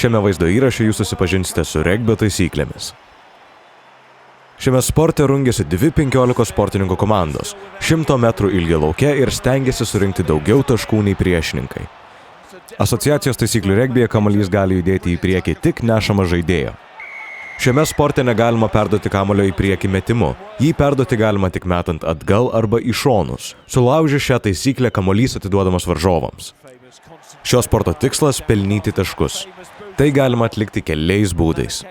Šiame vaizdo įraše jūs susipažinsite su regbio taisyklėmis. Šiame sporte rungiasi dvi 15 sportininkų komandos, 100 metrų ilgio lauke ir stengiasi surinkti daugiau taškų nei priešininkai. Asociacijos taisyklių regbyje kamuolys gali judėti į priekį tik nešamą žaidėjo. Šiame sporte negalima perduoti kamuolio į priekį metimu. Jį perduoti galima tik metant atgal arba į šonus. Sulaužę šią taisyklę kamuolys atiduodamas varžovams. Šio sporto tikslas – pelnyti taškus. Tai galima atlikti keliais būdais.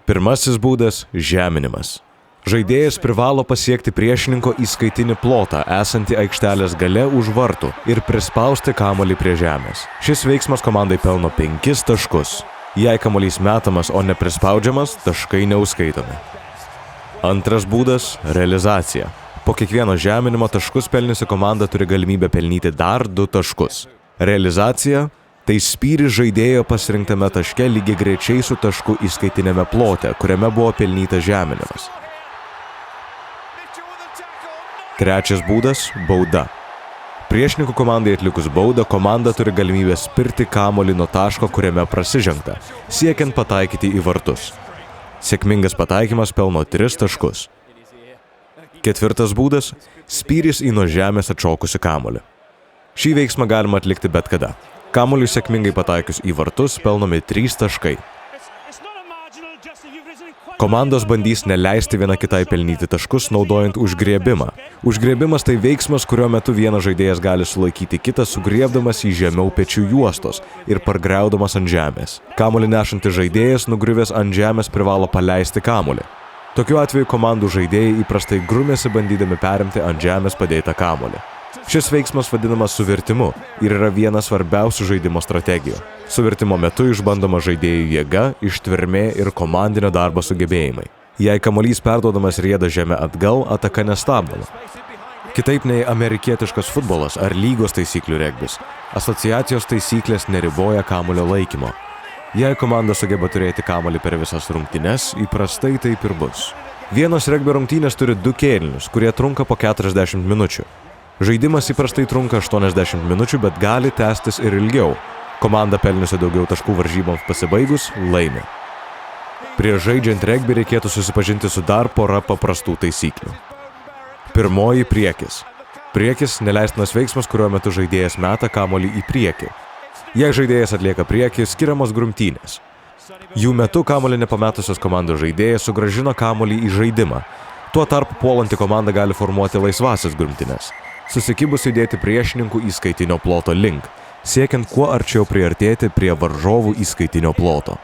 Pirmasis būdas – žeminimas. Žaidėjas privalo pasiekti priešininko įskaitinį plotą, esantį aikštelės gale už vartų ir prispausti kamuolį prie žemės. Šis veiksmas komandai pelno 5 taškus. Jei kamuolys metamas, o neprispaudžiamas, taškai neužskaitomi. Antras būdas – realizacija. Po kiekvieno žeminimo taškus pelniusi komanda turi galimybę pelnyti dar 2 taškus. Realizacija – tai spyris žaidėjo pasirinktame taške lygiagrečiai su tašku įskaitinėme plote, kuriame buvo pelnytas žeminimas. Trečias būdas – bauda. Priešininkų komandai atlikus baudą, komanda turi galimybę spirti kamuolį nuo taško, kuriame prasižengta, siekiant pataikyti į vartus. Sėkmingas pataikymas pelno 3 taškus. Ketvirtas būdas – spyris į nuo žemės atšokusi kamuolį. Šį veiksmą galima atlikti bet kada. Kamuoliui sėkmingai pataikius į vartus pelnomi 3 taškai. Komandos bandys neleisti viena kitai pelnyti taškus, naudojant užgriebimą. Užgriebimas tai veiksmas, kurio metu vienas žaidėjas gali sulaikyti kitą, sugriebdamas į žemiau pečių juostos ir pargriaudamas ant žemės. Kamuolį nešantis žaidėjas, nugriuvęs ant žemės, privalo paleisti kamuolį. Tokiu atveju komandų žaidėjai įprastai grumėsi bandydami perimti ant žemės padėtą kamuolį. Šis veiksmas vadinamas suvertimu ir yra vienas svarbiausių žaidimo strategijų. Suvertimo metu išbandoma žaidėjų jėga, ištvermė ir komandinio darbo sugebėjimai. Jei kamuolys perduodamas rieda žemę atgal, ataka nestabdoma. Kitaip nei amerikietiškas futbolas ar lygos taisyklių regbis, asociacijos taisyklės neriboja kamuolio laikymo. Jei komanda sugeba turėti kamuolį per visas rungtynes, įprastai taip ir bus. Vienos regbio rungtynės turi 2 kėlinius, kurie trunka po 40 minučių. Žaidimas įprastai trunka 80 minučių, bet gali tęstis ir ilgiau. Komanda pelniusi daugiau taškų varžyboms pasibaigus laimi. Prieš žaidžiant regbį reikėtų susipažinti su dar pora paprastų taisyklių. Pirmoji – priekis. Priekis – neleistinas veiksmas, kurio metu žaidėjas meta kamuolį į priekį. Jei žaidėjas atlieka priekį, skiriamos grumtynės. Jų metu kamuolį nepametusios komandos žaidėjas sugrąžino kamuolį į žaidimą. Tuo tarpu puolanti komanda gali formuoti laisvasias grumtynes. Susikibus judėti priešininkų įskaitinio ploto link, siekiant kuo arčiau priartėti prie varžovų įskaitinio ploto.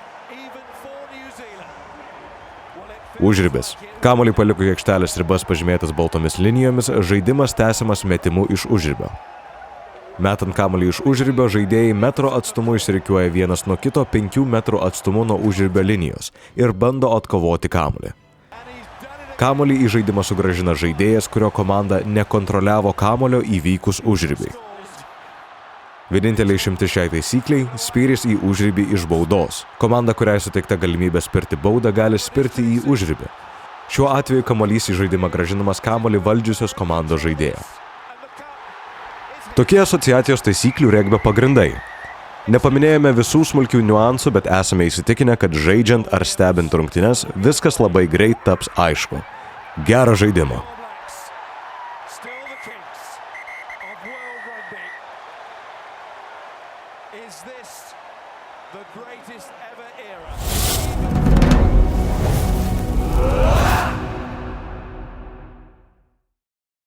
Užribis. Kamuolį paliko į aikštelės ribas pažymėtas baltomis linijomis, žaidimas tęsiamas metimu iš užribio. Metant kamuolį iš užribio, žaidėjai metro atstumu išsirikiuoja vienas nuo kito 5 metrų atstumu nuo užribio linijos ir bando atkovoti kamuolį. Kamuolį į žaidimą sugrąžina žaidėjas, kurio komanda nekontroliavo kamuolio įvykus užribiui. Vienintelė išimtis šiai taisykliai – spyris į užribį iš baudos. Komanda, kuriai suteikta galimybė spirti baudą, gali spirti į užribį. Šiuo atveju kamuolys į žaidimą grąžinamas kamuolį valdžiusios komandos žaidėjo. Tokie asociacijos taisyklių regbio pagrindai. Nepaminėjome visų smulkių niuansų, bet esame įsitikinę, kad žaidžiant ar stebint rungtynes, viskas labai greit taps aišku. Gero žaidimo! Is this the greatest ever era?